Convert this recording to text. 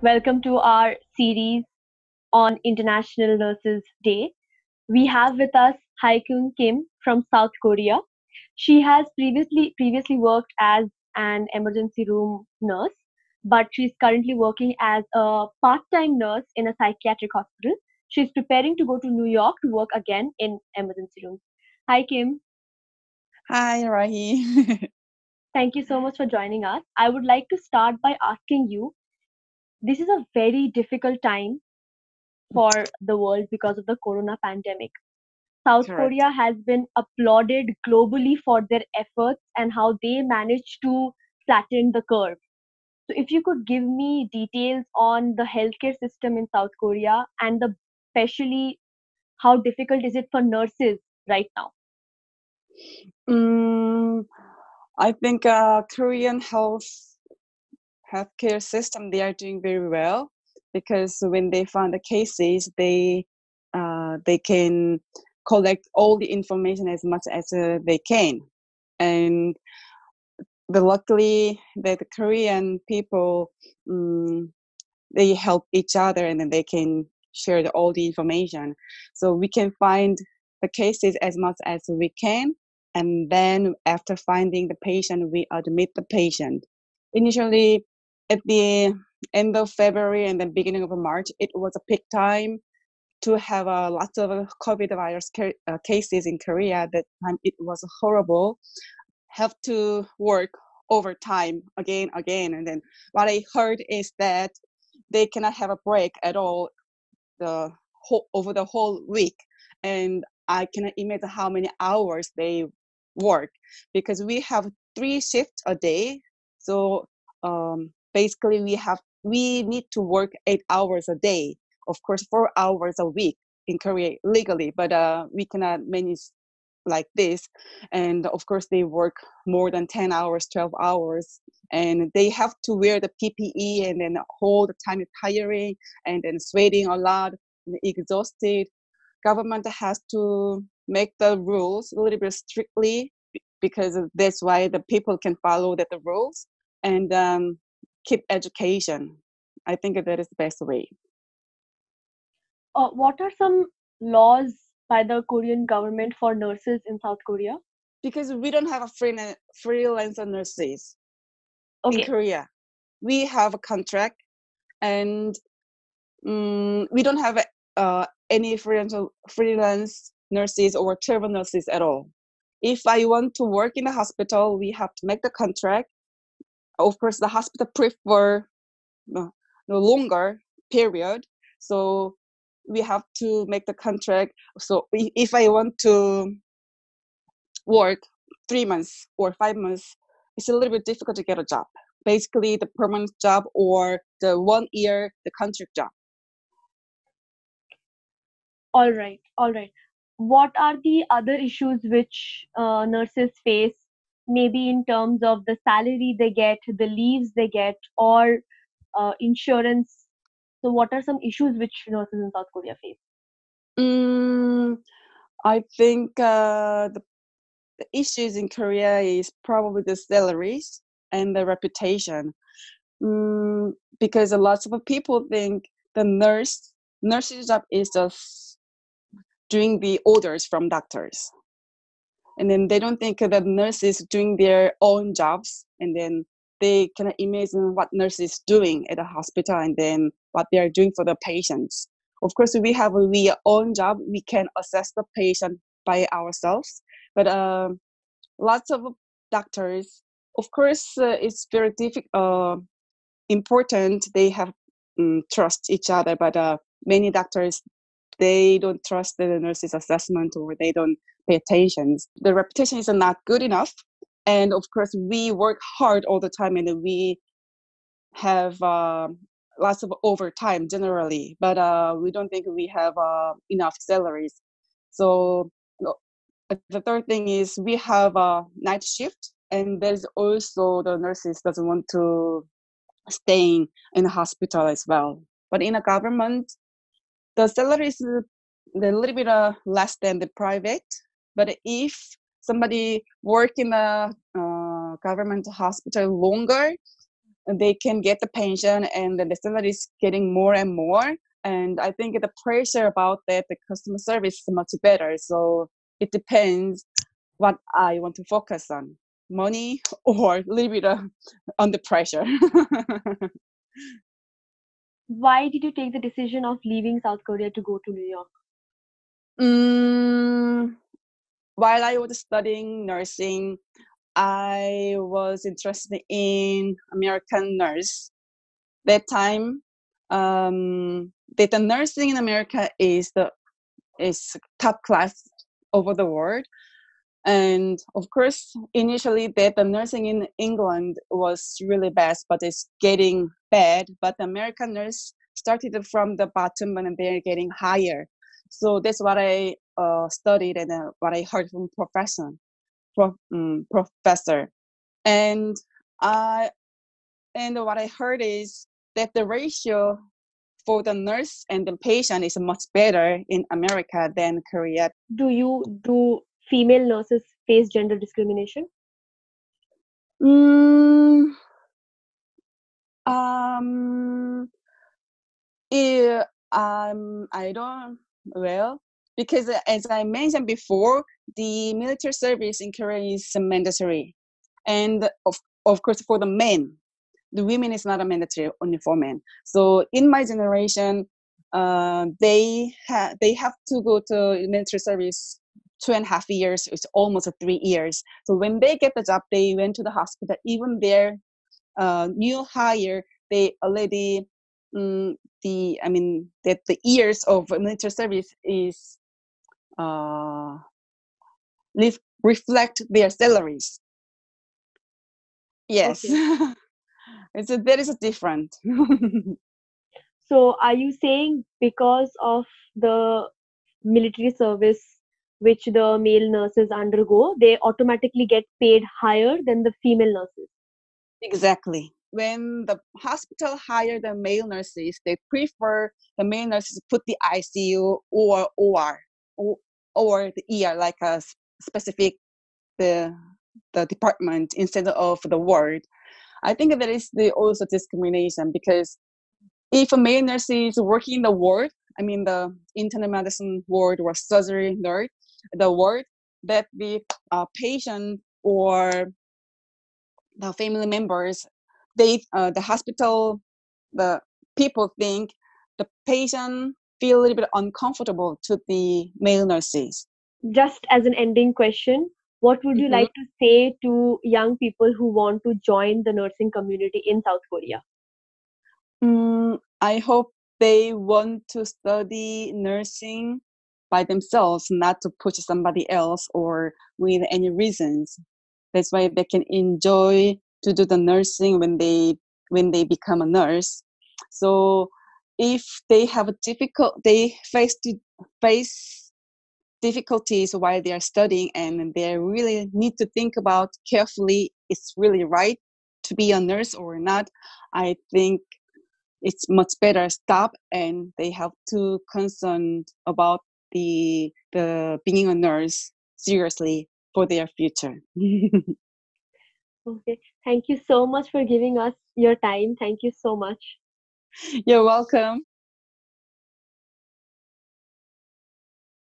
Welcome to our series on International Nurses Day. We have with us Hyekung Kim from South Korea. She has previously worked as an emergency room nurse, but she's currently working as a part-time nurse in a psychiatric hospital. She's preparing to go to New York to work again in emergency rooms. Hi Kim, Hi, Rahi. thank you so much for joining us. I would like to start by asking you, this is a very difficult time for the world because of the corona pandemic. South Correct. Korea has been applauded globally for their efforts and how they managed to flatten the curve. So, if you could give me details on the healthcare system in South Korea and especially how difficult is it for nurses right now? Mm, I think Korean healthcare system they are doing very well because when they find the cases, they can collect all the information as much as they can, and but luckily that the Korean people they help each other and then they can share all the information. So we can find the cases as much as we can. And then after finding the patient, we admit the patient. Initially, at the end of February and then beginning of March, it was a peak time to have lots of COVID virus cases in Korea. That time it was horrible. Have to work overtime again. And then what I heard is that they cannot have a break at all over the whole week, and I cannot imagine how many hours they work because we have 3 shifts a day. So basically we need to work 8 hours a day, of course 4 hours a week in Korea legally, but we cannot manage like this. And of course they work more than 10 hours, 12 hours, and they have to wear the PPE and then all the time tiring and then sweating a lot and exhausted. Government has to make the rules a little bit strictly because that's why the people can follow the rules and keep education. I think that is the best way. What are some laws by the Korean government for nurses in South Korea? Because we don't have a freelancer nurses in Okay, Korea. We have a contract, and we don't have any freelance nurses or travel nurses at all. If I want to work in a hospital, we have to make the contract. Of course, the hospital prefer no, no longer period, so we have to make the contract. So if I want to work 3 months or 5 months, it's a little bit difficult to get a job. Basically, the permanent job or the 1 year the contract job. all right, all right. What are the other issues which nurses face, maybe in terms of the salary they get, the leaves they get, or insurance? So, what are some issues which nurses in South Korea face? Mm, I think the issues in Korea is probably the salaries and the reputation. Because a lot of people think the nurse's job is just doing the orders from doctors, and then they don't think that nurses doing their own jobs, and then they can imagine what nurse is doing at a hospital and then what they are doing for the patients. Of course, we have our own job. We can assess the patient by ourselves, but lots of doctors, of course, it's very important. They have trust each other, but many doctors they don't trust the nurse's assessment or they don't pay attention. The reputation is not good enough, and of course, we work hard all the time, and we have lots of overtime generally, but we don't think we have enough salaries. So the third thing is we have a night shift, and there's also the nurses doesn't want to staying in the hospital as well. But in a government, the salary is a little bit less than the private. But if somebody work in a government hospital longer, they can get the pension, and the salary is getting more and more. And I think the pressure about that, the customer service is much better. So it depends what I want to focus on, money or a little bit under pressure. Why did you take the decision of leaving South Korea to go to New York? While I was studying nursing, I was interested in American nurse. That time, the nursing in America is top class over the world. And of course, initially that the nursing in England was really best, but it's getting bad. But the American nurse started from the bottom and they're getting higher. So that's what I studied and what I heard from professor. And I and what I heard is that the ratio for the nurse and the patient is much better in America than Korea. Do female nurses face gender discrimination? Mm, um, yeah, I don't, well, because as I mentioned before, the military service in Korea is mandatory. And of course, for the men, the women is not a mandatory, only for men. So in my generation, they have to go to military service 2.5 years. It's almost 3 years. So when they get the job, they went to the hospital. Even their new hire, they already that the years of military service is uh, reflect their salaries. Yes. Okay. That is different. So are you saying because of the military service which the male nurses undergo, they automatically get paid higher than the female nurses? Exactly. When the hospital hire the male nurses, they prefer the male nurses to put the ICU or OR or the ER, like a specific the department instead of the ward. I think that is also discrimination, because if a male nurse is working in the ward, I mean the internal medicine ward or surgery nurse, the ward, that the patient or the family members, the hospital, the people think the patient feel a little bit uncomfortable to the male nurses. Just as an ending question, what would you Mm-hmm. like to say to young people who want to join the nursing community in South Korea? I hope they want to study nursing by themselves, not to push somebody else or with any reasons. That's why they can enjoy to do the nursing when they become a nurse. So if they have they face difficulties while they are studying, and they really need to think about carefully, it's really right to be a nurse or not. I think it's much better stop, and they have to concern about the being a nurse seriously for their future. Okay. Thank you so much for giving us your time. Thank you so much. You're welcome.